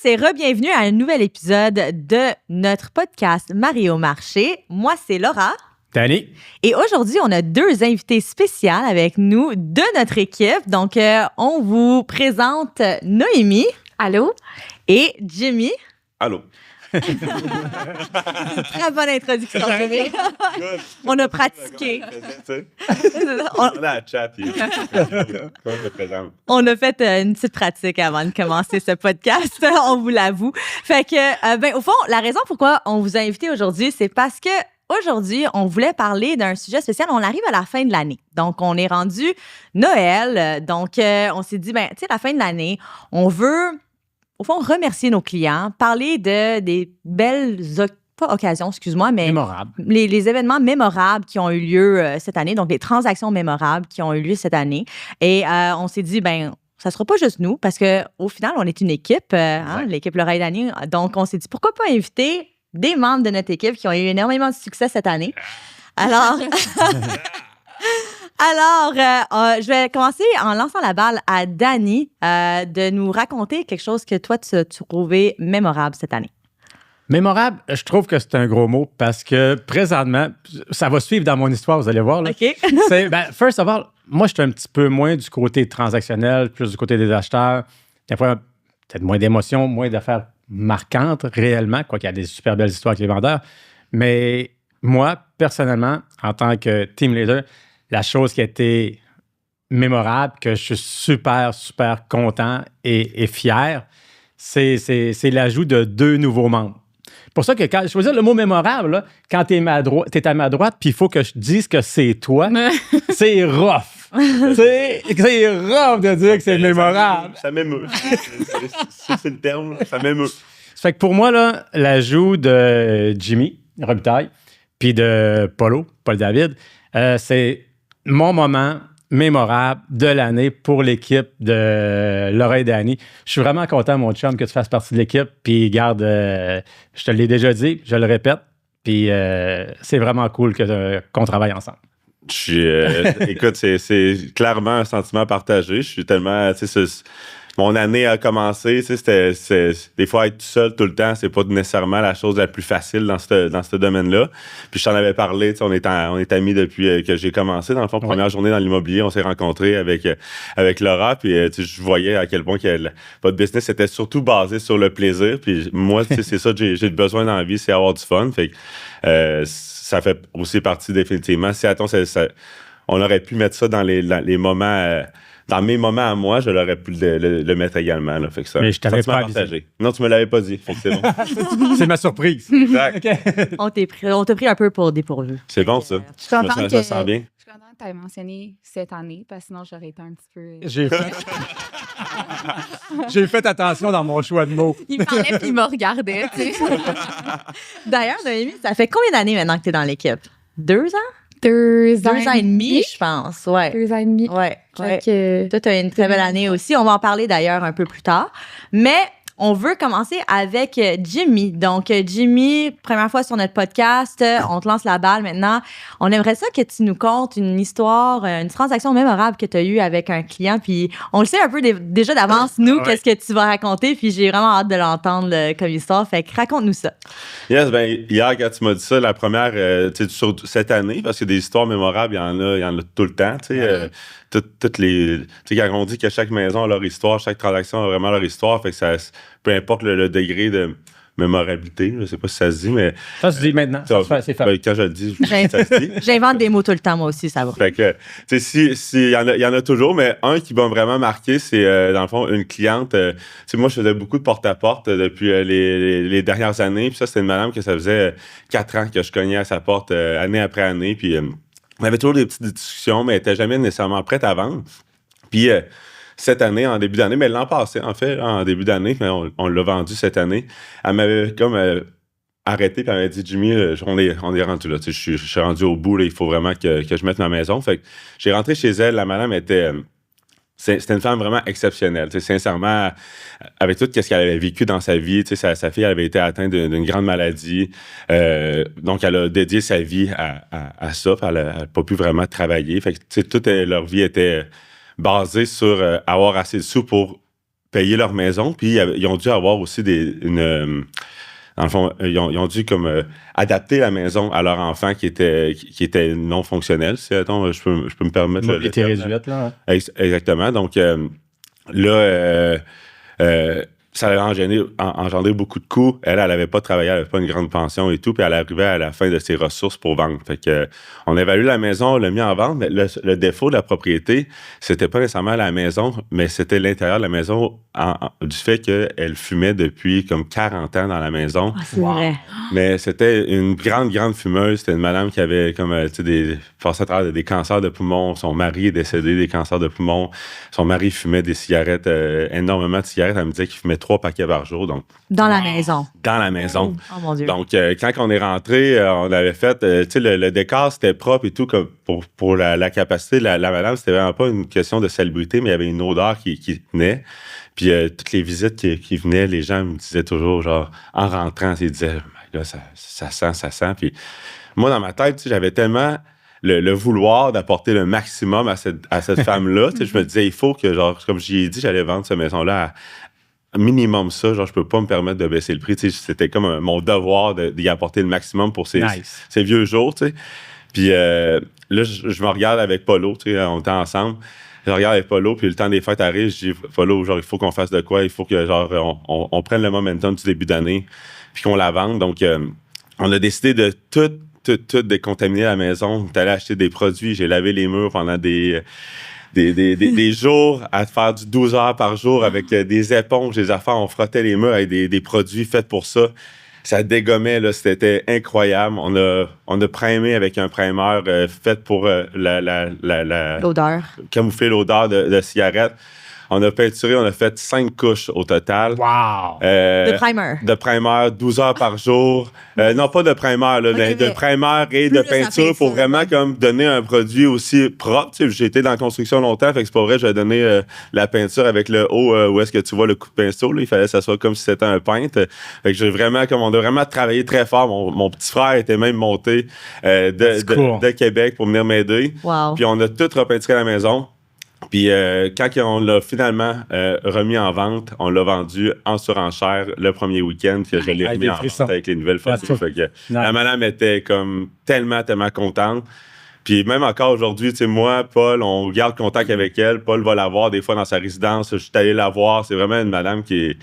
et re-bienvenue à un nouvel épisode de notre podcast Mario Marché. Moi, c'est Laura. Danny. Et aujourd'hui, on a deux invités spéciales avec nous de notre équipe. Donc, on vous présente Noémie. Allô? Et Jimmy. Allô. Très bonne introduction, Jimmy. On a pratiqué. On a fait une petite pratique avant de commencer ce podcast, on vous l'avoue. Fait que, au fond, la raison pourquoi on vous a invité aujourd'hui, c'est parce que aujourd'hui, on voulait parler d'un sujet spécial. On arrive à la fin de l'année. Donc, on est rendu Noël. Donc, on s'est dit, tu sais, la fin de l'année, on veut, au fond, remercier nos clients, parler des belles occasions, excuse-moi, mais mémorables. Les événements mémorables qui ont eu lieu cette année, donc les transactions mémorables qui ont eu lieu cette année. Et on s'est dit, ça sera pas juste nous, parce qu'au final, on est une équipe, l'équipe Laura et Danny. Donc, on s'est dit, pourquoi pas inviter des membres de notre équipe qui ont eu énormément de succès cette année. Alors, je vais commencer en lançant la balle à Danny de nous raconter quelque chose que toi, tu as trouvé mémorable cette année. Mémorable, je trouve que c'est un gros mot parce que présentement, ça va suivre dans mon histoire, vous allez voir. Là. OK. First of all, moi, je suis un petit peu moins du côté transactionnel, plus du côté des acheteurs. Des fois, peut-être moins d'émotions, moins d'affaires marquantes réellement, quoiqu'il y a des super belles histoires avec les vendeurs. Mais moi, personnellement, en tant que team leader, la chose qui a été mémorable, que je suis super, super content et fier, c'est l'ajout de 2 nouveaux membres. Pour ça que quand je choisis le mot mémorable, là, quand t'es à ma droite, puis il faut que je dise que c'est toi, c'est rough. c'est rough de dire que c'est mémorable. Ça m'émeut. C'est le terme, ça m'émeut. Ça fait que pour moi, là, l'ajout de Jimmy Robitaille, puis de Paul David, c'est mon moment mémorable de l'année pour l'équipe de Laura et Danny. Je suis vraiment content, mon chum, que tu fasses partie de l'équipe. Puis, garde, je te l'ai déjà dit, je le répète. Puis, c'est vraiment cool qu'on travaille ensemble. Écoute, c'est clairement un sentiment partagé. Je suis tellement... Mon année a commencé, des fois être tout seul tout le temps, c'est pas nécessairement la chose la plus facile dans ce domaine-là. Puis je t'en avais parlé, on est amis depuis que j'ai commencé. Dans le fond, première journée dans l'immobilier, on s'est rencontrés avec Laura, puis je voyais à quel point votre business était surtout basé sur le plaisir. Puis moi, c'est ça que j'ai besoin dans la vie, c'est avoir du fun. Fait que ça fait aussi partie définitivement. Si on aurait pu mettre ça dans les moments... dans mes moments à moi, je l'aurais pu le mettre également. Là. Fait que ça, mais je t'avais pas partagé. Non, tu me l'avais pas dit. Fait que c'est bon. C'est ma surprise. Exact. Okay. On t'a pris un peu pour dépourvu. C'est bon, ça. Je suis contente je me sens bien. Je suis contente que tu aies mentionné cette année, parce que sinon, j'aurais été un petit peu... J'ai fait attention dans mon choix de mots. Il parlait puis il me regardait, tu sais. D'ailleurs, Noémie, ça fait combien d'années maintenant que tu es dans l'équipe? 2 ans? 2 ans. 2 ans et demi, je pense. Ouais. 2 ans et demi. Ouais. Que... Toi, tu as une très belle année aussi. On va en parler d'ailleurs un peu plus tard. Mais on veut commencer avec Jimmy. Donc, Jimmy, première fois sur notre podcast, on te lance la balle maintenant. On aimerait ça que tu nous contes une histoire, une transaction mémorable que tu as eue avec un client. Puis, on le sait un peu déjà d'avance, nous, qu'est-ce que tu vas raconter. Puis, j'ai vraiment hâte de l'entendre comme histoire. Fait que raconte-nous ça. Yes, hier, quand tu m'as dit ça, la première, sur cette année, parce que des histoires mémorables, il y en a tout le temps, tu sais. Toutes les... Tu sais, quand on dit que chaque maison a leur histoire, chaque transaction a vraiment leur histoire, fait que ça... Peu importe le degré de mémorabilité, je sais pas si ça se dit, mais... Ça se dit maintenant, c'est fait. Quand je le dis, ça se dit. J'invente des mots tout le temps, moi aussi, ça va. Fait que, tu sais, il y en a toujours, mais un qui m'a vraiment marqué, c'est, dans le fond, une cliente... tu sais, moi, je faisais beaucoup de porte-à-porte depuis les dernières années, puis ça, c'était une madame que ça faisait 4 ans que je cognais à sa porte, année après année, puis... on avait toujours des petites discussions, mais elle n'était jamais nécessairement prête à vendre. Puis cette année, en début d'année, mais l'an passé, en fait, en début d'année, mais on l'a vendu cette année, elle m'avait comme arrêté, puis elle m'avait dit, Jimmy, on est rendu là. Je suis rendu au bout, là, il faut vraiment que je mette ma maison. Fait que j'ai rentré chez elle, la madame était... C'était une femme vraiment exceptionnelle. Sincèrement, avec tout ce qu'elle avait vécu dans sa vie, sa fille avait été atteinte d'une grande maladie. Donc, elle a dédié sa vie à ça. Elle n'a pas pu vraiment travailler. Fait que, toute leur vie était basée sur avoir assez de sous pour payer leur maison, puis ils ont dû avoir aussi dans le fond, ils ont dû comme adapter la maison à leur enfant qui était non fonctionnel. Si, attends, je peux me permettre Mobilité réduite, là. Exactement. Donc ça a engendré beaucoup de coûts. Elle n'avait pas travaillé, elle n'avait pas une grande pension et tout, puis elle arrivait à la fin de ses ressources pour vendre. Fait que on évalue la maison, on l'a mis en vente, mais le défaut de la propriété, c'était pas nécessairement la maison, mais c'était l'intérieur de la maison du fait qu'elle fumait depuis comme 40 ans dans la maison. Ah, c'est vrai. Mais c'était une grande fumeuse. C'était une madame qui avait comme passé à travers des cancers de poumon. Son mari est décédé des cancers de poumon. Son mari fumait des cigarettes, énormément de cigarettes. Elle me disait qu'il fumait 3 paquets par jour. Donc, Dans la maison. dans la maison. Oh mon Dieu. Donc, quand on est rentré, on avait fait, le décor, c'était propre et tout, comme pour la capacité. La madame, c'était vraiment pas une question de salubrité, mais il y avait une odeur qui venait. Puis, toutes les visites qui venaient, les gens me disaient toujours, genre, en rentrant, ils disaient, oh my God, ça sent. Puis, moi, dans ma tête, j'avais tellement le vouloir d'apporter le maximum à cette femme-là. Je me disais, il faut que, genre, comme j'y ai dit, j'allais vendre cette maison-là à minimum ça, genre je peux pas me permettre de baisser le prix, c'était comme mon devoir d'y apporter le maximum pour ces vieux jours, tu sais. Puis là, je me regarde avec Polo, tu sais, on était ensemble, je regarde avec Polo, puis le temps des fêtes arrive, je dis, Polo, genre il faut qu'on fasse de quoi, il faut que genre on prenne le momentum du début d'année, puis qu'on la vende, donc on a décidé de tout décontaminer la maison, on est allé acheter des produits, j'ai lavé les murs pendant des jours à faire du 12 heures par jour avec des éponges, des affaires. On frottait les murs avec des produits faits pour ça. Ça dégommait, là. C'était incroyable. On a primé avec un primeur fait pour L'odeur. camoufler l'odeur de cigarette. On a peinturé, on a fait 5 couches au total. Wow! De primer. De primer, 12 heures par jour. Non, pas de primer, là, Okay, de primer et de peinture pour vraiment comme donner un produit aussi propre. Tu sais, j'ai été dans la construction longtemps, fait que c'est pas vrai, j'ai donné la peinture avec le haut où est-ce que tu vois le coup de pinceau. Là, il fallait que ça soit comme si c'était un peintre. Fait que on a vraiment travaillé très fort. Mon petit frère était même monté de Québec pour venir m'aider. Wow. Puis on a tout repeinturé la maison. Puis quand on l'a finalement remis en vente, on l'a vendu en surenchère le premier week-end que je l'ai remis en vente avec les nouvelles photos. Fait que la madame était comme tellement contente. Puis même encore aujourd'hui, tu sais, moi, Paul, on garde contact avec elle. Paul va la voir des fois dans sa résidence. Je suis allé la voir. C'est vraiment une madame qui est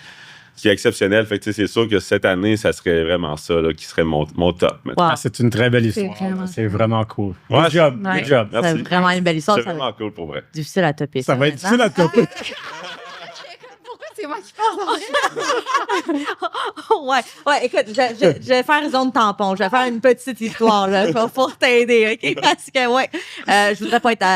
exceptionnelle. Fait que c'est sûr que cette année, ça serait vraiment ça là, qui serait mon top. Wow. C'est une très belle histoire. C'est vraiment cool. Good job. Ouais. Good job. Merci. C'est vraiment une belle histoire. C'est vraiment cool pour vrai. Difficile à topper. Ça va être difficile à topper. Pourquoi c'est moi qui parle? Ouais, écoute, je vais faire zone tampon. Je vais faire une petite histoire là, pour t'aider, OK? Parce que, je voudrais pas être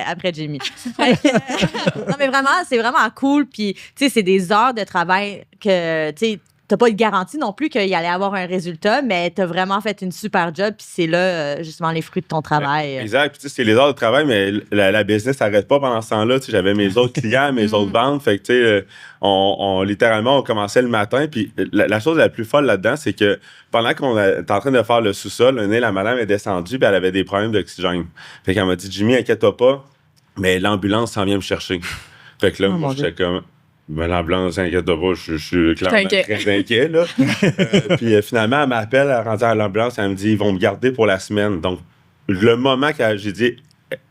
après Jimmy. Non, mais vraiment, c'est vraiment cool. Puis, tu sais, c'est des heures de travail que, tu sais, t'as pas de garantie non plus qu'il allait avoir un résultat, mais t'as vraiment fait une super job, puis c'est là, justement, les fruits de ton travail. Exact. Puis, tu sais, c'est les heures de travail, mais la business s'arrête pas pendant ce temps-là. Tu sais, j'avais mes autres clients, mes autres ventes. Fait que, tu sais, littéralement, on commençait le matin. Puis, la chose la plus folle là-dedans, c'est que pendant qu'on était en train de faire le sous-sol, la madame est descendue, puis elle avait des problèmes d'oxygène. Fait qu'elle m'a dit, Jimmy, inquiète-toi pas, mais l'ambulance s'en vient me chercher. Fait que là, moi, j'étais comme... Ben, l'ambulance, inquiète-toi pas, je suis clairement très inquiet. Là. Puis finalement, elle m'appelle, elle rentre à l'ambulance, elle me dit, ils vont me garder pour la semaine. Donc, le moment que j'ai dit,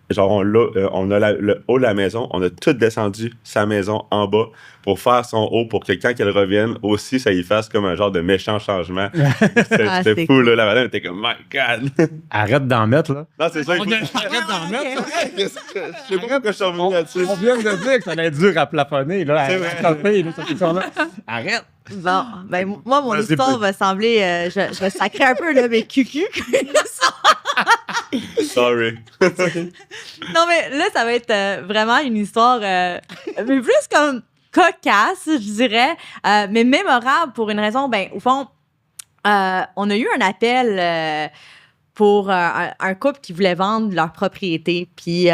genre, on a le haut de la maison, on a tout descendu sa maison en bas pour faire son haut, pour que quand elle revienne aussi, ça y fasse comme un genre de méchant changement. C'était fou, là. La madame était comme, my God. Arrête d'en mettre, là. Non, c'est ça. Arrête d'en mettre. Je sais pas pourquoi je suis revenu là-dessus. On vient de dire que ça allait être dur à plafonner, là. C'est vrai. Arrête. Bon, ben moi, mon histoire va sembler... je vais sacrer un peu, là, mais cucu. Sorry. Non, mais là, ça va être vraiment une histoire, mais plus comme cocasse, je dirais, mais mémorable pour une raison, ben, au fond, on a eu un appel pour un couple qui voulait vendre leur propriété. Puis,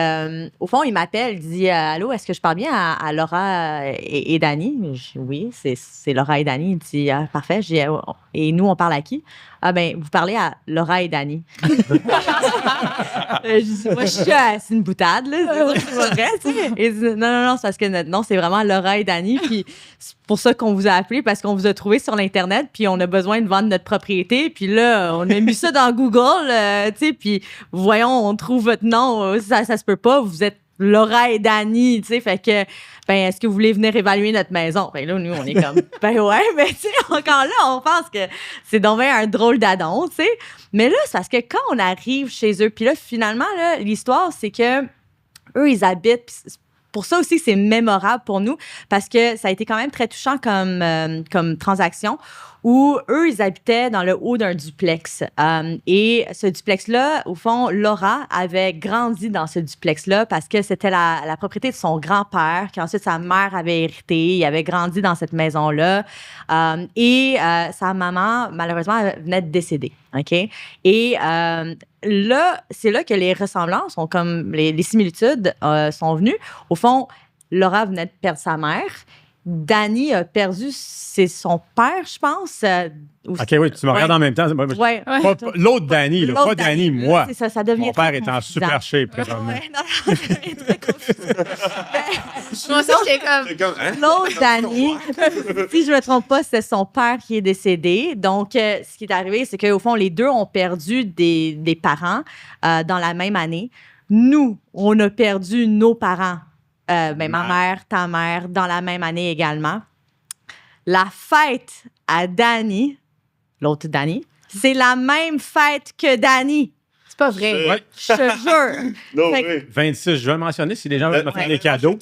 au fond, il m'appelle, il dit Allô, est-ce que je parle bien à Laura et Dani? Je dis, oui, c'est Laura et Dani. Il dit Parfait. Je dis, et nous, on parle à qui? Ah, ben, vous parlez à Laura et Dani. Je dis, moi, c'est une boutade, là. C'est pas vrai, tu sais. Et il dit, non, c'est parce que notre nom, c'est vraiment Laura et Dani. Puis, c'est pour ça qu'on vous a appelé, parce qu'on vous a trouvé sur l'Internet. Puis, on a besoin de vendre notre propriété. Puis là, on a mis ça dans Google, tu sais. Puis, voyons, on trouve votre nom. Ça se peut pas. Vous êtes Laura et Dani, tu sais. Fait que, ben, est-ce que vous voulez venir évaluer notre maison? Ben là, nous, on est comme, ben ouais, mais tu sais, encore là, on pense que c'est donc bien un drôle d'adon, tu sais. Mais là, c'est parce que quand on arrive chez eux, puis là, finalement, là, l'histoire, c'est que eux, ils habitent, puis pour ça aussi, c'est mémorable pour nous, parce que ça a été quand même très touchant comme transaction, où eux, ils habitaient dans le haut d'un duplex. Et ce duplex-là, au fond, Laura avait grandi dans ce duplex-là parce que c'était la propriété de son grand-père, qu'ensuite sa mère avait hérité. Il avait grandi dans cette maison-là. Et sa maman, malheureusement, elle venait de décéder. OK? Et là, c'est là que les ressemblances sont comme les similitudes sont venues. Au fond, Laura venait de perdre sa mère. Dani a perdu, c'est son père, je pense. OK, oui, tu me regardes en même temps. Ouais. L'autre Dani, là, pas Dani, moi. C'est ça devient Mon père est en super shape présentement. Non, ça devient très confusant. Moi aussi, j'étais comme... C'est comme, hein? L'autre Dani, si je ne me trompe pas, c'est son père qui est décédé. Donc, ce qui est arrivé, c'est qu'au fond, les deux ont perdu des parents dans la même année. Nous, on a perdu nos parents. Ma mère, ta mère, dans la même année également. La fête à Dani, l'autre Dani, c'est la même fête que Dani. C'est pas vrai. Ouais. Je te jure. Non, Fait que- oui. 26 juin mentionné, si les gens veulent me faire des cadeaux.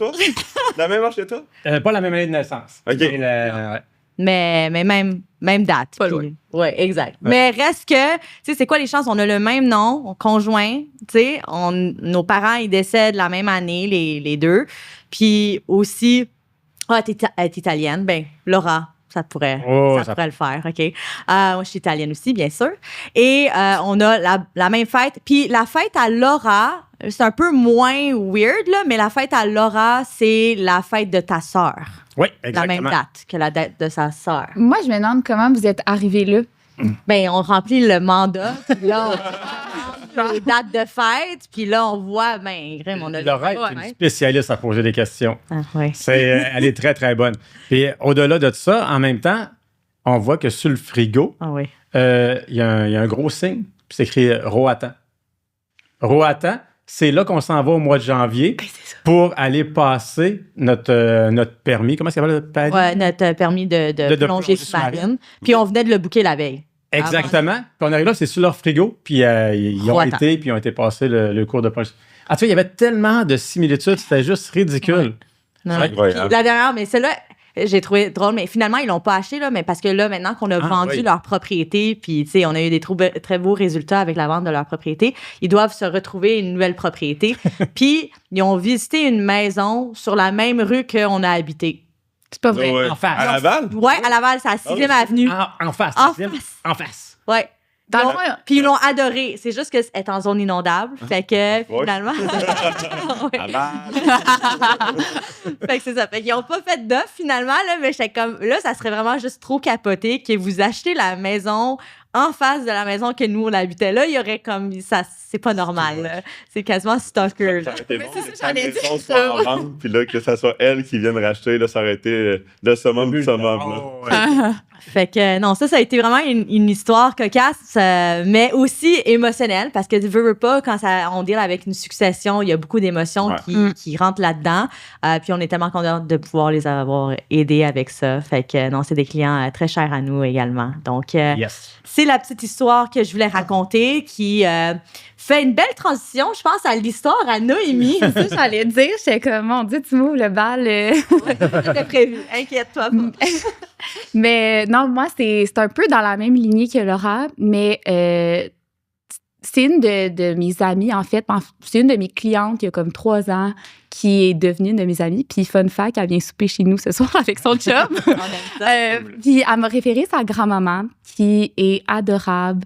La même marche que toi? Pas la même année de naissance. OK. Ouais. Mais même date. Pas loin. Oui, exact. Ouais. Mais reste que, tu sais, c'est quoi les chances? On a le même nom, conjoint, tu sais, nos parents, ils décèdent la même année, les deux. Puis aussi, t'es italienne, ben Laura, ça pourrait le faire, OK? Moi, je suis italienne aussi, bien sûr. Et on a la même fête. Puis la fête à Laura, c'est un peu moins weird, là, mais la fête à Laura, c'est la fête de ta sœur. Oui, La exactement. même date que la date de sa sœur. Moi, je me demande comment vous êtes arrivés là. Ben, on remplit le mandat, puis là, on les dates de fête, puis là, on voit, ben, Grim, on a Laura est Ouais. une spécialiste à poser des questions. Ah, ouais. Elle est très, très bonne. Puis au-delà de ça, en même temps, on voit que sur le frigo, Ah, oui. il y a un gros signe, puis c'est écrit Roatan. Roatan, c'est là qu'on s'en va au mois de janvier pour aller passer notre permis. Comment ça s'appelle le permis? Ouais, notre permis de De plongée plongée sous-marine. sous-marine. Puis on venait de le booker la veille. Exactement. Puis on arrive là, c'est sur leur frigo, puis ils ont Roatan. été, puis ils ont été passés le cours de plongée. En tout cas, il y avait tellement de similitudes, c'était juste ridicule. Non, Ouais. Puis Incroyable. la dernière, mais celle-là, j'ai trouvé drôle, mais finalement, ils l'ont pas acheté, là, mais parce que là, maintenant qu'on a vendu oui. leur propriété, puis, tu sais, on a eu des très beaux résultats avec la vente de leur propriété, ils doivent se retrouver une nouvelle propriété. Puis, ils ont visité une maison sur la même rue qu'on a habité. C'est pas vrai. Ouais. En face. À Laval? Ouais, à Laval, c'est à 6e avenue. En face. En Deuxième. face. En face. Ouais. Dans le Ils l'ont- fond, Puis ils l'ont adoré. C'est juste qu'elle est en zone inondable. Fait que finalement. Ouais. Laval. Fait que c'est ça. Fait qu'ils n'ont pas fait d'offre finalement, là, mais j'étais comme. Là, ça serait vraiment juste trop capoté que vous achetez la maison en face de la maison que nous, on habitait. Là, il y aurait comme. Ça, c'est pas normal. Là. C'est quasiment stalker. Ça aurait été bon c'est que ça, ta j'allais maison dire soit en ça. vente, puis là, que ça soit elle qui vienne racheter, là, ça aurait été le summum du summum. Là. Oh, ouais. Fait que non, ça a été vraiment une histoire cocasse, mais aussi émotionnelle, parce que tu veux pas, quand on deal avec une succession, il y a beaucoup d'émotions Ouais. qui rentrent là-dedans. Puis on est tellement contents de pouvoir les avoir aidés avec ça. Fait que non, c'est des clients très chers à nous également. Donc, Yes. c'est la petite histoire que je voulais raconter qui fait une belle transition, je pense, à l'histoire à Noémie. C'est ça, j'allais dire. J'étais comme, mon Dieu, tu m'ouvres le bal. C'était prévu. Inquiète-toi pas. Mais non, moi, c'est un peu dans la même lignée que Laura, mais c'est une de mes amies, en fait. C'est une de mes clientes il y a comme 3 ans qui est devenue une de mes amies. Puis, fun fact, elle vient souper chez nous ce soir avec son chum. Puis, elle m'a référé sa grand-maman qui est adorable.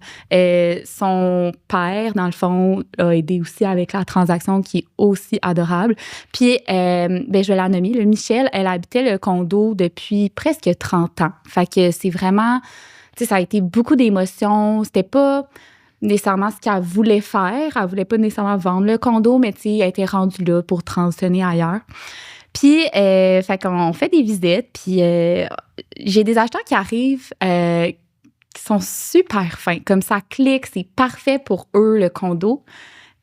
Son père, dans le fond, a aidé aussi avec la transaction qui est aussi adorable. Puis, je vais la nommer. Michel, elle habitait le condo depuis presque 30 ans. Fait que c'est vraiment... Tu sais, ça a été beaucoup d'émotions. C'était pas nécessairement ce qu'elle voulait faire. Elle voulait pas nécessairement vendre le condo, mais tu sais, elle était rendue là pour transitionner ailleurs. Puis, fait qu'on fait des visites, puis j'ai des acheteurs qui arrivent qui sont super fins. Comme ça clique, c'est parfait pour eux, le condo.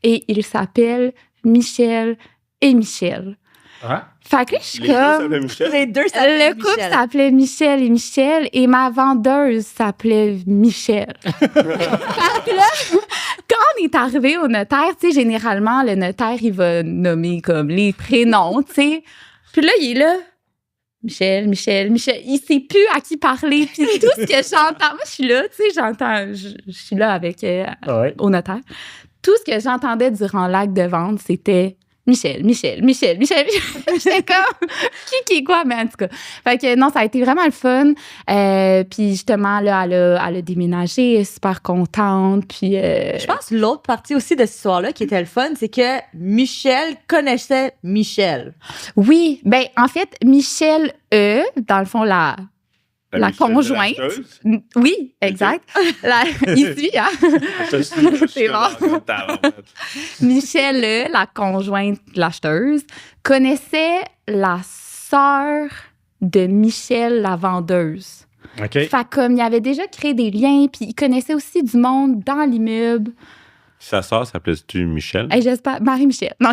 Et ils s'appellent Michel et Michel. Ah. Fait que là, je suis Les deux comme... s'appelaient Michel. Les deux s'appellent Le couple s'appelait Michel et Michel et ma vendeuse s'appelait Michel. Fait que là, quand on est arrivé au notaire, tu sais, généralement, le notaire, il va nommer comme les prénoms, tu sais. Puis là, il est là. Michel. Il sait plus à qui parler. Puis tout ce que j'entends, moi, je suis là, tu sais, je suis là avec au notaire. Tout ce que j'entendais durant l'acte de vente, c'était Michel. J'étais comme, qui est quoi? Mais en tout cas, fait que non, ça a été vraiment le fun. Puis justement, là, elle a déménagé, elle est super contente. Puis Je pense que l'autre partie aussi de cette histoire-là qui était le fun, c'est que Michel connaissait Michel. oui, ben en fait, Michel dans le fond, la conjointe. Oui, exact. Ici, hein? C'est rare. Michel, la conjointe de l'acheteuse, connaissait la sœur de Michel, la vendeuse. OK. Fait comme il avait déjà créé des liens, puis il connaissait aussi du monde dans l'immeuble. Sa sœur s'appelait-tu Michel? Hey, j'espère. Marie-Michel. Non,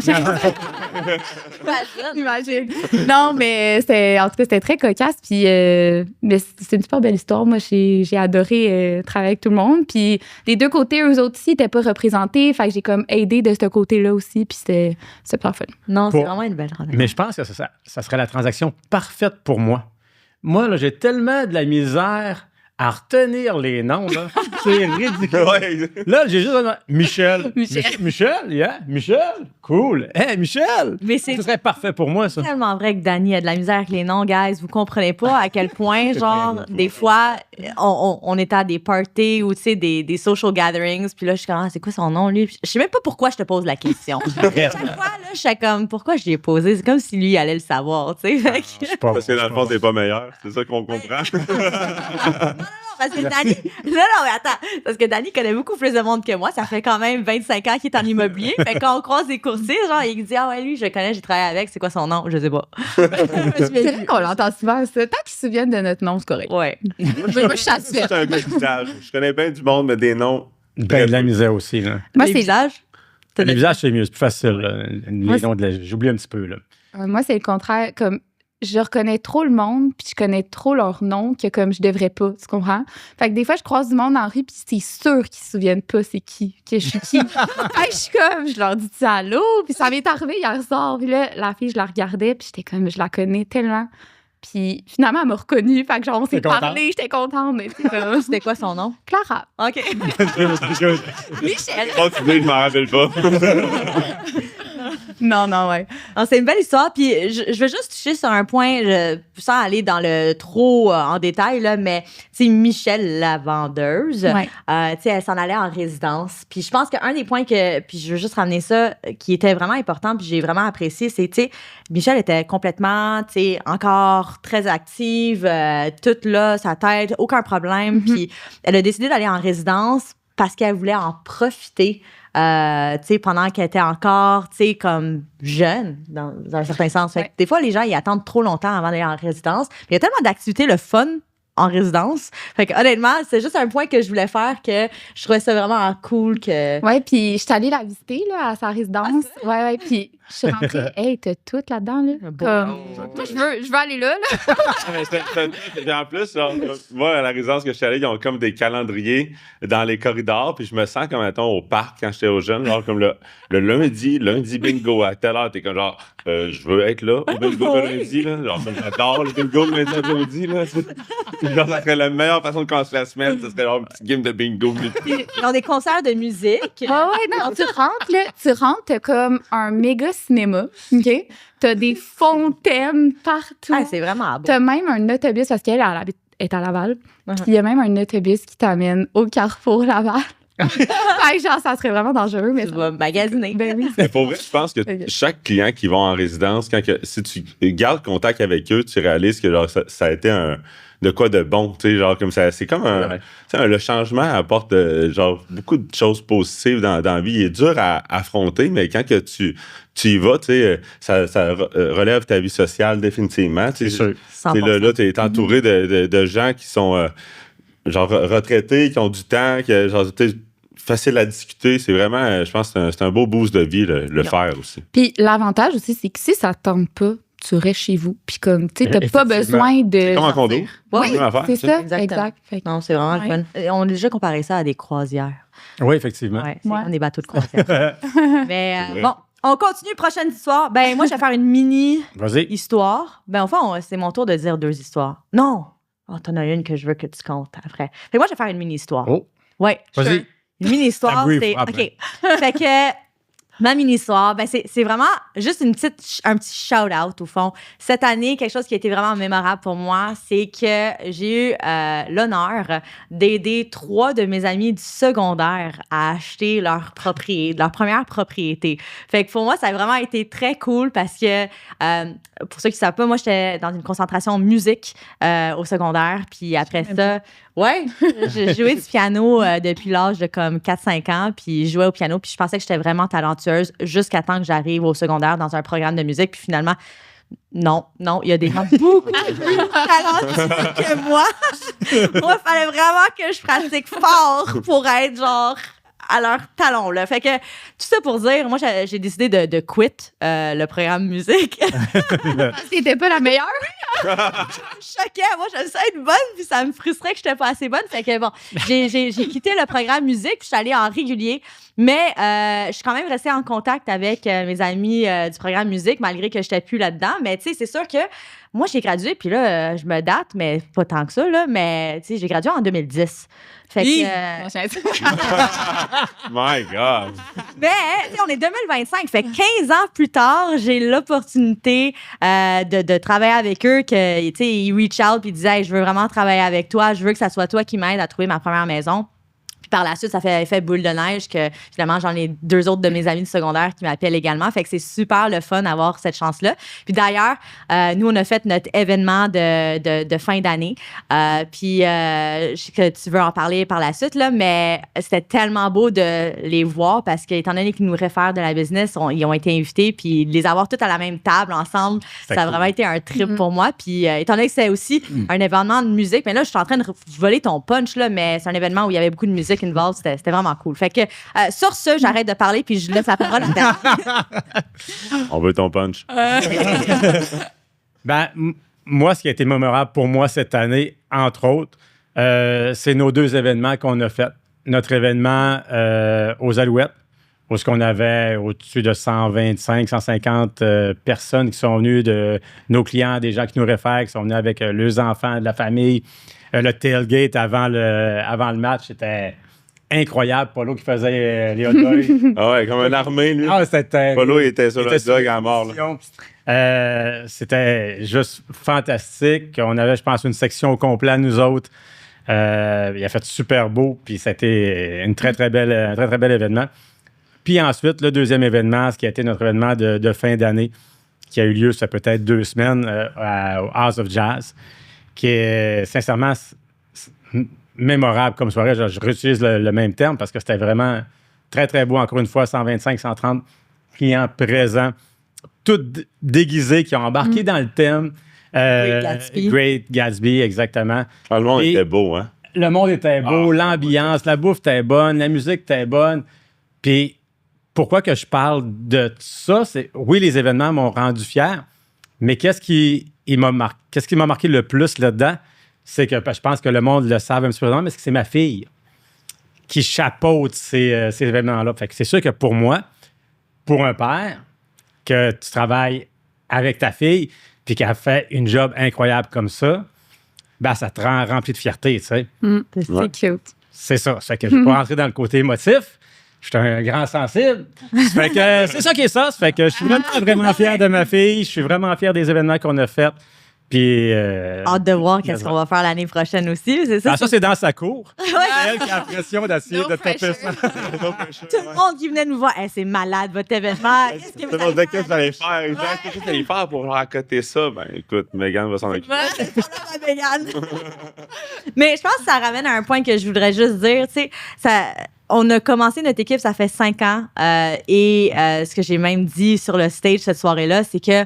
Imagine. Non, mais en tout cas, c'était très cocasse. Puis, mais c'est une super belle histoire. Moi, j'ai adoré travailler avec tout le monde. Puis, des deux côtés, eux autres aussi, n'étaient pas représentés. Fait que j'ai comme aidé de ce côté-là aussi. Puis, c'était super fun. Non, c'est vraiment une belle transaction. Mais je pense que ça serait la transaction parfaite pour moi. Moi, là, j'ai tellement de la misère à retenir les noms, là. C'est ridicule. Ouais. Là, j'ai juste Michel. Michel, cool. Hey, Michel! Mais c'est Ce serait parfait pour moi, ça. tellement vrai que Dani a de la misère avec les noms, guys. Vous comprenez pas à quel point, genre, des fois, on était à des parties ou, tu sais, des social gatherings, puis là, je suis comme, c'est quoi son nom, lui? Je sais même pas pourquoi je te pose la question. Chaque fois, là, je suis comme, pourquoi je l'ai posé? C'est comme si lui allait le savoir, tu sais. Fait que- Je sais pas. Parce que dans le fond, t'es pas meilleur. C'est ça qu'on comprend. Parce que Dani, non, mais attends, parce que Dani connaît beaucoup plus de monde que moi. Ça fait quand même 25 ans qu'il est en immobilier. Fait que quand on croise des courtiers, genre, il dit, ah ouais, lui, je le connais, j'ai travaillé avec, c'est quoi son nom? Je sais pas. C'est vrai qu'on l'entend souvent, ça. Tant qu'ils se souviennent de notre nom, c'est correct. Ouais. Moi, je suis satisfaite. C'est un gars de visage. Je connais bien du monde, mais des noms. Ben, de la misère aussi, là. Moi, Les c'est visages? Les visages, c'est mieux, c'est plus facile. Là. Moi, Les noms j'oublie un petit peu, là. Moi, c'est le contraire. Comme je reconnais trop le monde, puis je connais trop leur nom que comme je devrais pas, tu comprends? Fait que des fois, je croise du monde dans la rue, puis c'est sûr qu'ils se souviennent pas c'est qui, que je suis qui. Fait que je suis comme, je leur dis allô, puis ça m'est arrivé hier soir, puis là, la fille, je la regardais, puis j'étais comme, je la connais tellement. Puis finalement, elle m'a reconnue, fait que genre, on s'est T'es contente? parlé, j'étais contente, mais c'est comme, C'était quoi son nom? Clara. OK. Michel. Oh, tu dis, je m'en rappelle pas. Non, ouais. Non, c'est une belle histoire. Puis je veux juste toucher sur un point, sans aller dans le trop en détail, là, mais c'est Michel, la vendeuse. Ouais. Tu sais, elle s'en allait en résidence. Puis je pense qu'un des points puis je veux juste ramener ça, qui était vraiment important, puis j'ai vraiment apprécié, c'est, tu sais, Michel était complètement, tu sais, encore très active, toute là, sa tête, aucun problème. Puis elle a décidé d'aller en résidence parce qu'elle voulait en profiter. Tu sais, pendant qu'elle était encore, tu sais, comme jeune, dans un certain sens. Fait que des fois, les gens, ils attendent trop longtemps avant d'aller en résidence. Mais il y a tellement d'activités, le fun en résidence. Fait que honnêtement, c'est juste un point que je voulais faire que je trouvais ça vraiment cool que... Ouais, puis je suis allée la visiter, là, à sa résidence. Ouais, puis Je suis rentrée, hey, t'as tout là-dedans, là. Moi, je veux aller là. Puis en plus, genre, moi, à la résidence que je suis allé, ils ont comme des calendriers dans les corridors, puis je me sens comme, mettons, au parc quand j'étais au jeune, genre comme le lundi bingo à telle heure, t'es comme genre, je veux être là au bingo le lundi, là. Genre, j'adore le bingo le lundi après-midi, là. Genre, ça serait la meilleure façon de commencer la semaine, ce serait genre une petite game de bingo. Ils ont des concerts de musique. Ah ouais, non, tu rentres, t'as comme un méga cinéma, OK? T'as des fontaines partout. Ah, c'est vraiment beau. T'as même un autobus, parce qu'elle est à Laval, puis il y a même un autobus qui t'amène au Carrefour Laval. Genre, ça serait vraiment dangereux, mais tu vas magasiner. Ben oui. Mais pour vrai, je pense que chaque client qui va en résidence, si tu gardes contact avec eux, tu réalises que genre, ça a été de quoi de bon, tu sais, genre comme ça, c'est comme le changement apporte genre beaucoup de choses positives dans la vie. Il est dur à affronter, mais quand que tu y vas, tu sais, ça relève ta vie sociale définitivement. C'est sûr. Là, tu es entouré de gens qui sont genre retraités, qui ont du temps, qui genre facile à discuter. C'est vraiment, je pense, c'est un beau boost de vie le faire aussi. Puis l'avantage aussi, c'est que si ça tente pas, tu restes chez vous. Puis comme, tu sais, t'as pas besoin de... C'est comme un condo. Oui, c'est ça. Exactement. Exact. Non, c'est vraiment le fun. On a déjà comparé ça à des croisières. Oui, effectivement. Ouais, c'est comme des bateaux de croisière. Mais bon, on continue. Prochaine histoire. Ben moi, je vais faire une mini-histoire. Ben au fond, c'est mon tour de dire 2 histoires. Non! Oh, t'en as une que je veux que tu comptes après. Fait que moi, je vais faire une mini-histoire. Oh! Ouais. Vas-y. Une mini-histoire, c'est... OK. Fait que ma mini-histoire, ben c'est vraiment juste un petit shout-out, au fond. Cette année, quelque chose qui a été vraiment mémorable pour moi, c'est que j'ai eu l'honneur d'aider 3 de mes amis du secondaire à acheter leur première propriété. Fait que pour moi, ça a vraiment été très cool parce que, pour ceux qui ne savent pas, moi, j'étais dans une concentration musique au secondaire. Puis après ça... Ouais, j'ai joué du piano depuis l'âge de comme 4-5 ans, puis je jouais au piano, puis je pensais que j'étais vraiment talentueuse jusqu'à temps que j'arrive au secondaire dans un programme de musique, puis finalement, non, il y a des gens beaucoup plus talentueux que moi. Moi, il fallait vraiment que je pratique fort pour être genre à leur talon, là. Fait que, tout ça pour dire, moi, j'ai décidé de quit le programme musique. C'était pas la meilleure? Je choquais. Moi, je sais être bonne, puis ça me frustrait que je n'étais pas assez bonne. Fait que bon, j'ai quitté le programme musique, puis je suis allée en régulier. Mais je suis quand même restée en contact avec mes amis du programme musique, malgré que je n'étais plus là-dedans. Mais tu sais, c'est sûr que moi, j'ai gradué, puis là, je me date, mais pas tant que ça, là. Mais tu sais, j'ai gradué en 2010. Fait que... My God! Mais, tu sais, on est 2025. Fait 15 ans plus tard, j'ai l'opportunité de travailler avec eux, que, tu sais, ils reach out puis ils disaient, hey, je veux vraiment travailler avec toi. Je veux que ça soit toi qui m'aide à trouver ma première maison. Puis par la suite, ça fait effet boule de neige que finalement, j'en ai 2 autres de mes amis du secondaire qui m'appellent également. Fait que c'est super le fun d'avoir cette chance-là. Puis d'ailleurs, nous, on a fait notre événement de fin d'année. Puis que tu veux en parler par la suite, là, mais c'était tellement beau de les voir parce qu'étant donné qu'ils nous réfèrent de la business, ils ont été invités. Puis de les avoir tous à la même table ensemble, ça a vraiment été un trip pour moi. Puis étant donné que c'est aussi un événement de musique, mais là, je suis en train de voler ton punch, là, mais c'est un événement où il y avait beaucoup de musique involved, c'était vraiment cool. Fait que sur ce, j'arrête de parler puis je laisse la parole à personne. On veut ton punch. Ben, moi, ce qui a été mémorable pour moi cette année, entre autres, c'est nos 2 événements qu'on a faits. Notre événement aux Alouettes, où on avait au-dessus de 125, 150 personnes qui sont venues, de nos clients, des gens qui nous réfèrent, qui sont venus avec leurs enfants, de la famille. Le tailgate avant le match, c'était incroyable. Polo qui faisait les hot dogs. Ah ouais, comme une armée, lui. Ah, c'était... Polo, il était sur le hot dog à mort. C'était juste fantastique. On avait, je pense, une section au complet à nous autres. Il a fait super beau, puis c'était un très, très bel événement. Puis ensuite, le deuxième événement, ce qui a été notre événement de fin d'année, qui a eu lieu, ça peut-être 2 semaines, au House of Jazz, qui est sincèrement mémorable comme soirée. Je réutilise le même terme parce que c'était vraiment très, très beau. Encore une fois, 125, 130 clients présents, tous déguisés, qui ont embarqué dans le thème. Great Gatsby, exactement. Ah, le monde était beau, hein? Le monde était beau, l'ambiance, la bouffe était bonne, la musique était bonne. Puis pourquoi que je parle de ça? C'est, oui, les événements m'ont rendu fier, mais qu'est-ce qui m'a marqué le plus là-dedans? C'est que je pense que le monde le savent un petit peu, mais c'est ma fille qui chapeaute ces événements-là. Fait que c'est sûr que pour moi, pour un père, que tu travailles avec ta fille puis qu'elle fait une job incroyable comme ça, ben ça te rend rempli de fierté, tu sais. C'est cute. C'est ça. Ça fait que je ne vais pas rentrer dans le côté émotif. Je suis un grand sensible. Ça fait que c'est ça qui est ça. Ça fait que je suis vraiment fier de ma fille. Je suis vraiment fier des événements qu'on a faits. Puis, hâte de voir qu'est-ce qu'on va faire l'année prochaine aussi, c'est ça? Ça, c'est dans sa cour. C'est elle qui a l'impression d'essayer de taper ça. Tout le monde qui venait nous voir, hey, c'est malade votre événement. Qu'est-ce que Tout le monde disait qu'est-ce que vous allez faire? Exact. Qu'est-ce que vous allez faire pour accoter ça? Ben, écoute, Megan va s'en occuper. Mais je pense que ça ramène à un point que je voudrais juste dire, tu sais, on a commencé notre équipe, ça fait 5 ans. Et ce que j'ai même dit sur le stage cette soirée-là, c'est que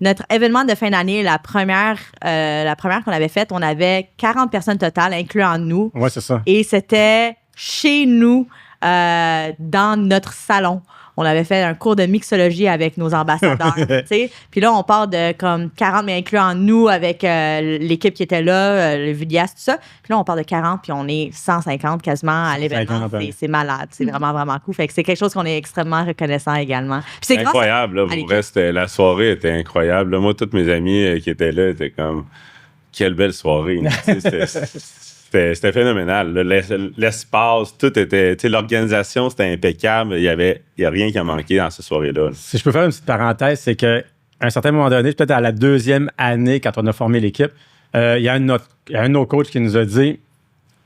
notre événement de fin d'année, la première qu'on avait faite, on avait 40 personnes totales, incluant nous. Oui, c'est ça. Et c'était chez nous, dans notre salon. On avait fait un cours de mixologie avec nos ambassadeurs, tu sais. Puis là, on part de comme 40, mais incluant nous avec l'équipe qui était là, le Vidias, tout ça. Puis là, on part de 40, puis on est 150 quasiment à l'événement. C'est malade. C'est vraiment, vraiment cool. Fait que c'est quelque chose qu'on est extrêmement reconnaissant également. Puis c'est incroyable, là. Pour vrai, la soirée était incroyable. Là, moi, tous mes amis qui étaient là étaient comme, quelle belle soirée. C'était phénoménal. L'espace, tout était... L'organisation, c'était impeccable. Il y a rien qui a manqué dans cette soirée-là. Si je peux faire une petite parenthèse, c'est qu'à un certain moment donné, peut-être à la 2e année, quand on a formé l'équipe, il y a un de nos coachs qui nous a dit,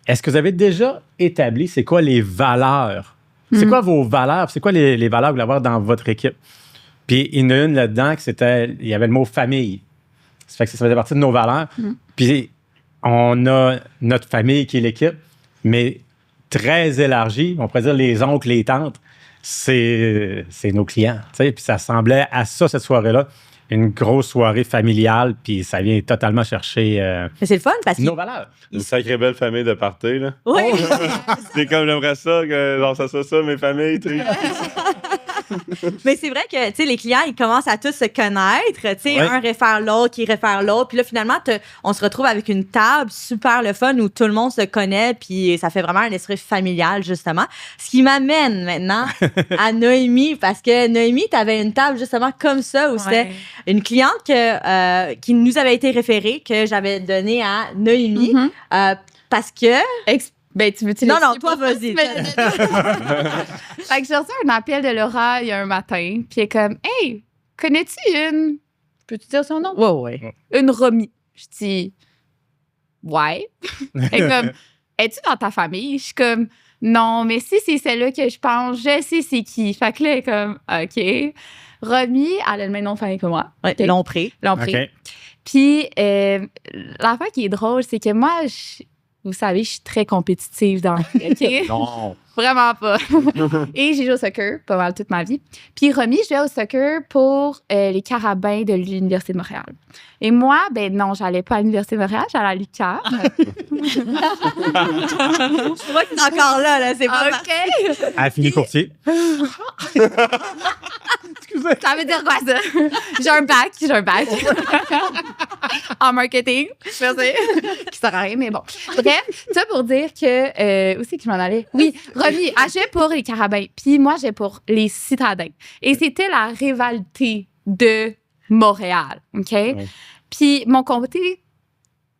est-ce que vous avez déjà établi c'est quoi les valeurs? C'est quoi vos valeurs? C'est quoi les valeurs que vous voulez avoir dans votre équipe? Puis il y en a une là-dedans, il y avait le mot famille. Ça fait que ça faisait partie de nos valeurs. Puis on a notre famille qui est l'équipe, mais très élargie. On pourrait dire les oncles, les tantes, c'est nos clients. Puis ça ressemblait à ça cette soirée-là. Une grosse soirée familiale, puis ça vient totalement chercher mais c'est le fun parce que nos valeurs. Une sacrée belle famille de party, là. Oui. C'est comme j'aimerais ça, que genre, ça soit ça, mes familles. Mais c'est vrai que, tu sais, les clients, ils commencent à tous se connaître. Tu sais, Ouais. un réfère l'autre, qui réfère l'autre. Puis là, finalement, on se retrouve avec une table super le fun où tout le monde se connaît. Puis ça fait vraiment un esprit familial, justement. Ce qui m'amène maintenant à Noémie, parce que Noémie, tu avais une table justement comme ça où c'était une cliente qui nous avait été référée, que j'avais donnée à Noémie. Parce que... Ben, tu veux-tu Non, l'expliquer toi, pourquoi? vas-y. Fait que j'ai reçu un appel de Laura il y a un matin, puis elle est comme, « Hey, connais-tu une... » Peux-tu dire son nom? Ouais. Une Romy. Je dis, « Ouais. » Elle est comme, « Es-tu dans ta famille? » Je suis comme, « Non, mais si c'est celle-là que je pense, je sais c'est qui. » Fait que là, elle est comme, « OK. » Romy, elle a le même nom de famille que moi. Ouais, Okay. Lompré. OK. Puis, l'affaire qui est drôle, c'est que moi, vous savez, je suis très compétitive dans le OK? Non. Vraiment pas. Et j'ai joué au soccer pas mal toute ma vie. Puis Romy, je jouais au soccer pour les Carabins de l'Université de Montréal. Et moi, ben non, j'allais pas à l'Université de Montréal, j'allais à l'UQAM. Je vois que c'est encore là, c'est pas OK. Elle a fini courtier. Ça veut dire quoi, ça? J'ai un bac. En marketing, je sais, qui sert à rien, mais bon. Bref, ça pour dire que... où c'est que je m'en allais? Oui, Romy, elle jouait pour les Carabins, puis moi, j'ai pour les Citadins. Et c'était la rivalité de Montréal, OK? Ouais. Puis mon côté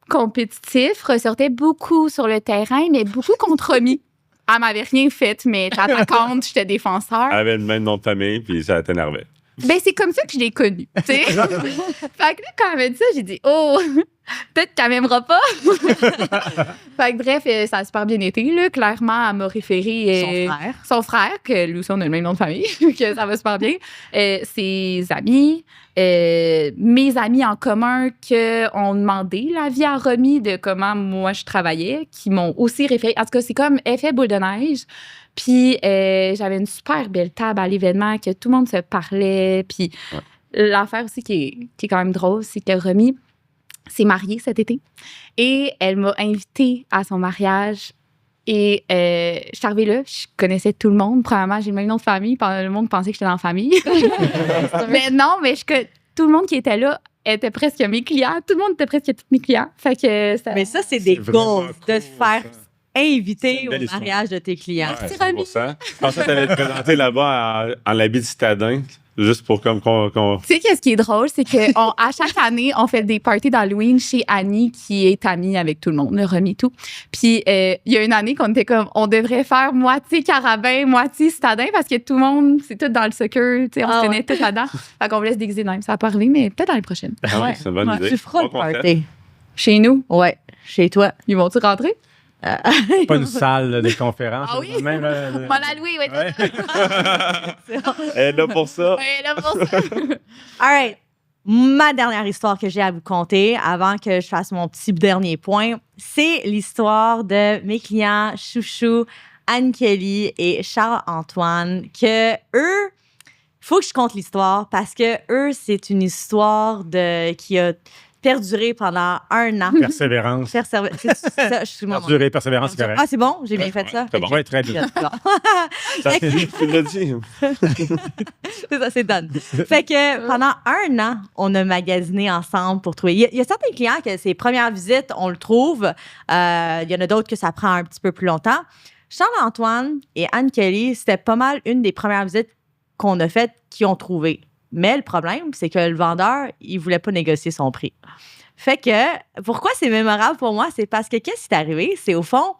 compétitif ressortait beaucoup sur le terrain, mais beaucoup contre Romy. Elle m'avait rien fait, mais j'étais attaquante, j'étais défenseur. Elle avait le même nom de famille, puis ça t'énervait. Ben, c'est comme ça que je l'ai connue, tu sais. Fait que là, quand elle m'a dit ça, j'ai dit, oh, peut-être qu'elle m'aimera pas. Fait que bref, ça a super bien été, là. Clairement, elle m'a référé son frère, que lui aussi, on a le même nom de famille, que ça va super bien. Ses amis, mes amis en commun qui ont demandé l'avis à Romy de comment moi je travaillais, qui m'ont aussi référé. En tout cas, c'est comme effet boule de neige. Puis j'avais une super belle table à l'événement, que tout le monde se parlait. Puis l'affaire aussi qui est quand même drôle, c'est que Romy s'est mariée cet été. Et elle m'a invitée à son mariage Et je suis arrivée là, je connaissais tout le monde. Premièrement, j'ai le même nom de famille. Le monde pensait que j'étais dans la famille. Mais non, mais tout le monde qui était là était presque mes clients. Tout le monde était presque tous mes clients. Fait que Mais ça, c'est des goals de te faire inviter belle au histoire. mariage de tes clients. Ouais, 100%. Je pensais que tu allais te présenter là-bas en habit de citadin, juste pour comme qu'on. Tu sais, qu'est-ce qui est drôle, c'est qu'à chaque année, on fait des parties d'Halloween chez Annie, qui est amie avec tout le monde, le remis tout. Puis, il y a une année qu'on était comme, on devrait faire moitié carabin, moitié citadin, parce que tout le monde, c'est tout dans le soccer, tu sais, on se tenait tout là-dedans. Fait qu'on voulait se déguiser de même. Ça n'a pas arrivé, mais peut-être dans les prochaines. Ah oui, c'est une bonne idée. Tu feras le Bon concept. party. Chez nous, Ouais, chez toi. ils vont-tu rentrer? Pas une salle là, de conférence. Ah oui? Même, On va la louer, oui. Ouais. Elle est là pour ça. Ouais, là, pour ça. All right. Ma dernière histoire que j'ai à vous conter avant que je fasse mon petit dernier point, c'est l'histoire de mes clients chouchou, Anne-Kelly et Charles-Antoine, que eux, il faut que je conte l'histoire parce que eux, c'est une histoire qui a perduré pendant 1 an. Persévérance. C'est ça, je suis Perdurer, persévérance, c'est correct. Ah, c'est bon? J'ai bien fait ça? c'est bon. Oui, très bien. Ça, tu l'as dit. C'est ça, c'est done. Fait que pendant 1 an, on a magasiné ensemble pour trouver. Il y a certains clients que ces premières visites, on le trouve. Il y en a d'autres que ça prend un petit peu plus longtemps. Charles-Antoine et Anne-Kelly, c'était pas mal une des premières visites qu'on a faites qu'ils ont trouvé. Mais le problème, c'est que le vendeur, il voulait pas négocier son prix. Fait que, pourquoi c'est mémorable pour moi? C'est parce que qu'est-ce qui est arrivé? C'est au fond,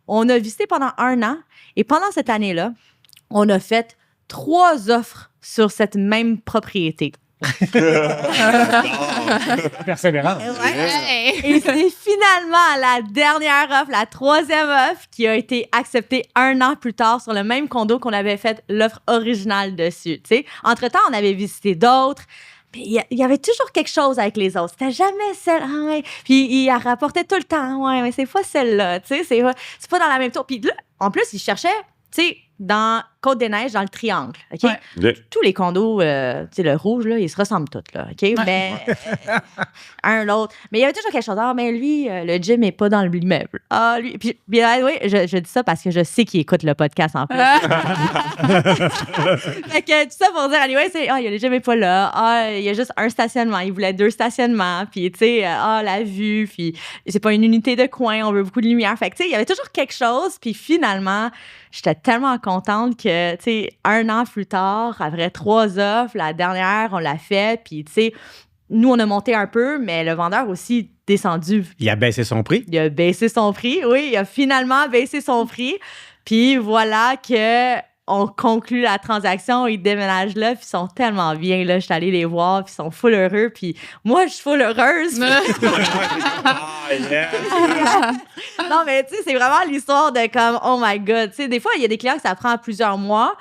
on a visité pendant 1 an et pendant cette année-là, on a fait 3 offres sur cette même propriété. Persévérance. Et c'est finalement la dernière offre, la 3e offre, qui a été acceptée 1 an plus tard sur le même condo qu'on avait fait l'offre originale dessus. Tu sais, entre-temps, on avait visité d'autres. Puis il y avait toujours quelque chose avec les autres. C'était jamais celle. Ah ouais. Puis il rapportait tout le temps. Ouais, mais c'est pas celle-là. Tu sais, c'est pas dans la même tour. Puis là, en plus, il cherchait, tu sais, dans Côte-des-Neiges, dans le triangle. OK? Ouais. Tous les condos, tu sais, le rouge, là, ils se ressemblent tous, là. OK? Mais un, l'autre. Mais il y avait toujours quelque chose. Ah, mais lui, le gym n'est pas dans l'immeuble. Ah, lui. Puis oui, je dis ça parce que je sais qu'il écoute le podcast en plus. Fait que tout ça pour dire, anyway, c'est, le gym n'est pas là. Ah, il y a juste un stationnement. Il voulait 2 stationnements. Puis, tu sais, la vue. Puis, c'est pas une unité de coin. On veut beaucoup de lumière. Fait que, tu sais, il y avait toujours quelque chose. Puis, finalement, j'étais tellement contente que, tu sais, 1 an plus tard, après 3 offres, la dernière, on l'a fait. Puis, tu sais, nous, on a monté un peu, mais le vendeur aussi descendu. Il a baissé son prix. Il a baissé son prix, oui. Il a finalement baissé son prix. Puis voilà que on conclut la transaction. Ils déménagent là, puis ils sont tellement bien. Là, je suis allée les voir, puis ils sont full heureux. Puis moi, je suis full heureuse. Non, mais tu sais, c'est vraiment l'histoire de comme, oh my God. Tu sais, des fois, il y a des clients que ça prend plusieurs mois,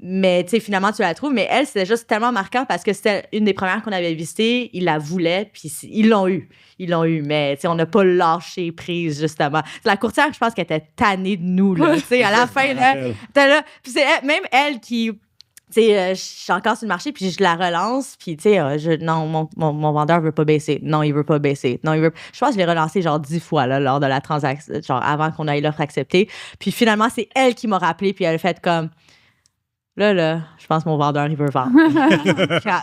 mais tu sais, finalement, tu la trouves. Mais elle, c'était juste tellement marquant parce que c'était une des premières qu'on avait visitées. Ils la voulaient, puis ils l'ont eu. Ils l'ont eu, mais tu sais, on n'a pas lâché prise, justement. C'est la courtière, je pense qu'elle était tannée de nous, là. Tu sais, à la fin, là, t'es là. Puis c'est même elle qui... Tu sais, je suis encore sur le marché, puis je la relance, puis tu sais, non, mon vendeur veut pas baisser. Non, il veut pas baisser. Non, il veut... Je pense que je l'ai relancé genre 10 fois, là, lors de la transaction, genre avant qu'on ait l'offre acceptée. Puis finalement, c'est elle qui m'a rappelé, puis elle a fait comme... Là, je pense que mon vendeur, il veut vendre.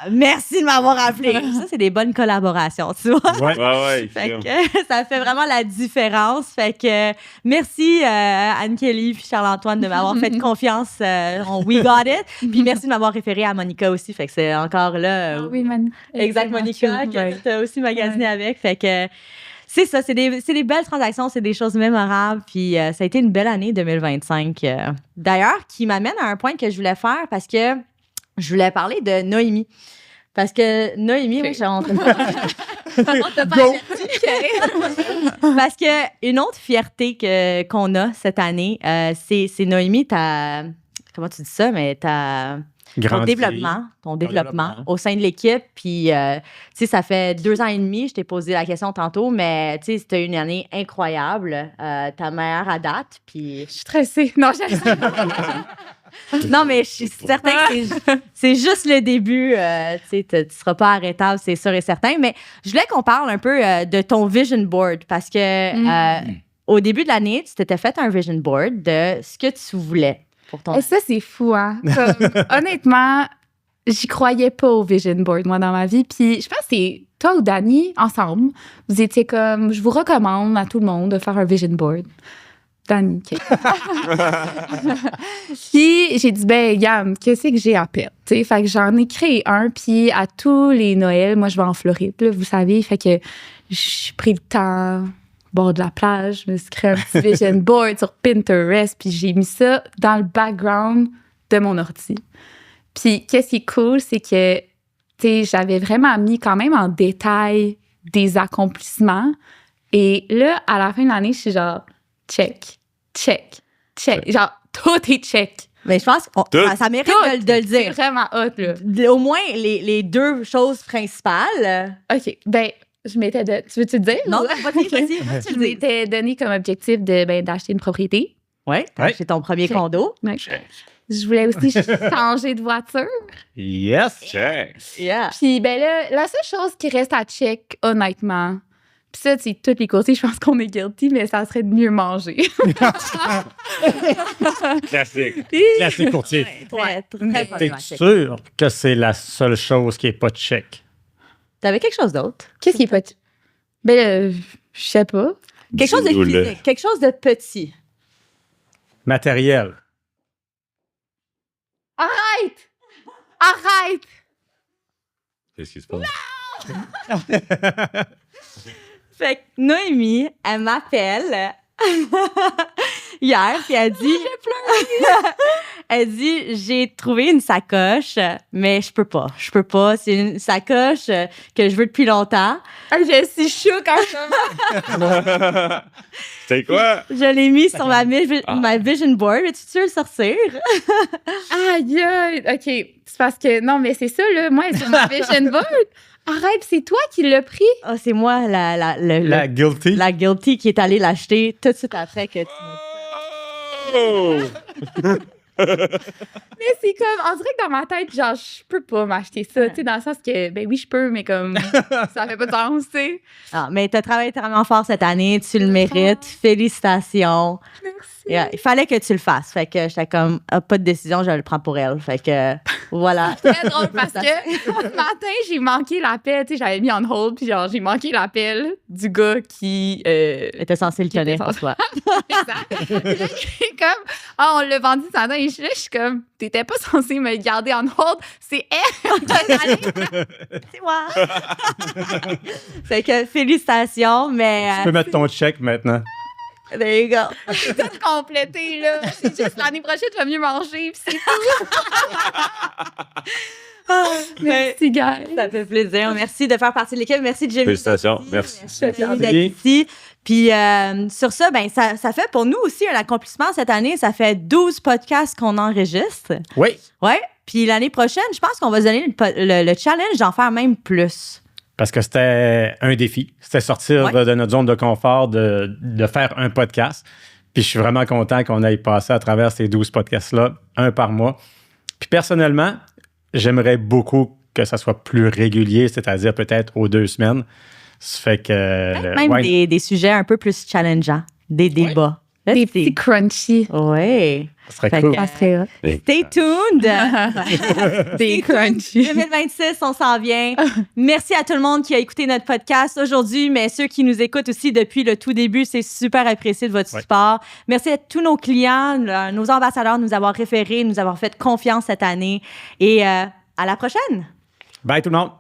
Merci de m'avoir appelé. Ça, c'est des bonnes collaborations, tu vois. Ouais. Fait que ça fait vraiment la différence. Fait que merci Anne-Kelly puis Charles-Antoine de m'avoir fait confiance. We got it. Puis merci de m'avoir référé à Monica aussi. Fait que c'est encore là. Oui, man. Exact, Monica, que tu as aussi magasiné avec. Fait que c'est ça, c'est des belles transactions, c'est des choses mémorables. Puis ça a été une belle année 2025. D'ailleurs, qui m'amène à un point que je voulais faire parce que je voulais parler de Noémie. Parce que Noémie, oui, je suis en train de... Parce que une autre fierté qu'on a cette année, c'est Noémie, comment tu dis ça, mais ton développement au sein de l'équipe. Puis, tu sais, ça fait 2 ans et demi, je t'ai posé la question tantôt, mais tu sais, c'était une année incroyable. Ta meilleure à date. Puis... Je suis stressée. Non, Non, mais je suis certaine que c'est juste le début. Tu sais, tu seras pas arrêtable, c'est sûr et certain. Mais je voulais qu'on parle un peu de ton vision board parce que au début de l'année, tu t'étais fait un vision board de ce que tu voulais pour ton Et ça, c'est fou, hein? Comme, honnêtement, j'y croyais pas au vision board, moi, dans ma vie. Puis je pense que c'est toi ou Dani, ensemble, vous étiez comme, je vous recommande à tout le monde de faire un vision board. Dani, OK. Puis j'ai dit, ben, Yann, qu'est-ce que j'ai à perdre? T'sais, fait que j'en ai créé un, puis à tous les Noëls, moi, je vais en Floride, là, vous savez. Fait que j'ai pris le temps, bord de la plage, je me suis créé un petit vision board sur Pinterest, puis j'ai mis ça dans le background de mon ordi. Puis qu'est-ce qui est cool, c'est que, tu sais, j'avais vraiment mis quand même en détail des accomplissements. Et là, à la fin de l'année, je suis genre, check, check, check. Genre, tout est check. Mais je pense que ça mérite de le C'est dire. vraiment hot, là. Au moins, les deux choses principales. OK, ben, je m'étais tu veux-tu le dire? Non, ou- vas-y. Je m'étais donné comme objectif d'acheter une propriété. Oui, c'est ton premier Check. condo. Ouais. Je voulais aussi changer de voiture. Yes! Check. Yeah. Puis, ben là, la seule chose qui reste à check, honnêtement, puis ça, c'est tous les côtés, je pense qu'on est guilty, mais ça serait de mieux manger. Classique. Classique courtier. Très T'es problématique. sûr que c'est la seule chose qui est pas check? T'avais quelque chose d'autre? Qu'est-ce qui est pas... Ben là, je sais pas. Quelque chose de Dis-nous-le. physique, quelque chose de petit. Matériel. Arrête! Arrête! Qu'est-ce qui se passe? Fait que Noémie, elle m'appelle hier, puis elle dit... Elle dit, j'ai trouvé une sacoche, mais je peux pas. C'est une sacoche que je veux depuis longtemps. Ah, je suis chou quand même. C'est quoi? Je l'ai mis sur ma vision board. Es-tu le sortir? Aïe, aïe. OK, c'est parce que... Non, mais c'est ça, là. Moi, sur ma vision board. Arrête, c'est toi qui l'as pris? Ah, c'est moi, La guilty. la guilty qui est allée l'acheter tout de suite après que tu m'as Oh! Mais c'est comme... On dirait que dans ma tête, genre, je peux pas m'acheter ça. Tu sais, dans le sens que, ben oui, je peux, mais comme... ça fait pas de sens, tu sais. Ah, mais tu as travaillé vraiment fort cette année, tu le mérites. Félicitations. Merci. Yeah, il fallait que tu le fasses. Fait que j'étais comme, pas de décision, je le prends pour elle. Fait que voilà. Très drôle parce que ce matin, j'ai manqué l'appel. Tu sais, j'avais mis on hold, puis genre, j'ai manqué l'appel du gars qui. Était censé le Qui était tenir pour toi. Exact. Puis là, il est comme, ah, on l'a vendu ce matin. Et là, je suis comme, t'étais pas censé me le garder on hold. C'est elle qui est allée. C'est moi. Fait que félicitations, mais. Tu peux mettre ton check maintenant. There you go. C'est tout complété, là. C'est juste l'année prochaine, je vais mieux manger, puis c'est tout. Merci, guys. Ça fait plaisir. Merci de faire partie de l'équipe. Merci de Jimmy. Félicitations. Merci. Merci d'être ici. Puis sur ça, ben ça fait pour nous aussi un accomplissement cette année. Ça fait 12 podcasts qu'on enregistre. Oui. Ouais. Puis l'année prochaine, je pense qu'on va se donner le challenge d'en faire même plus. Parce que c'était un défi. C'était sortir de notre zone de confort, de faire un podcast. Puis je suis vraiment content qu'on aille passer à travers ces 12 podcasts-là, un par mois. Puis personnellement, j'aimerais beaucoup que ça soit plus régulier, c'est-à-dire peut-être aux 2 semaines. Ça fait que... Même des sujets un peu plus challengeants, des débats. Là, Des petits crunchy. Oui. Ça serait Fait cool. que, Ça serait hot. Stay tuned. Des crunchy. 2026, on s'en vient. Merci à tout le monde qui a écouté notre podcast aujourd'hui, mais ceux qui nous écoutent aussi depuis le tout début, c'est super apprécié de votre support. Merci à tous nos clients, nos ambassadeurs, de nous avoir référés, de nous avoir fait confiance cette année. Et à la prochaine. Bye tout le monde.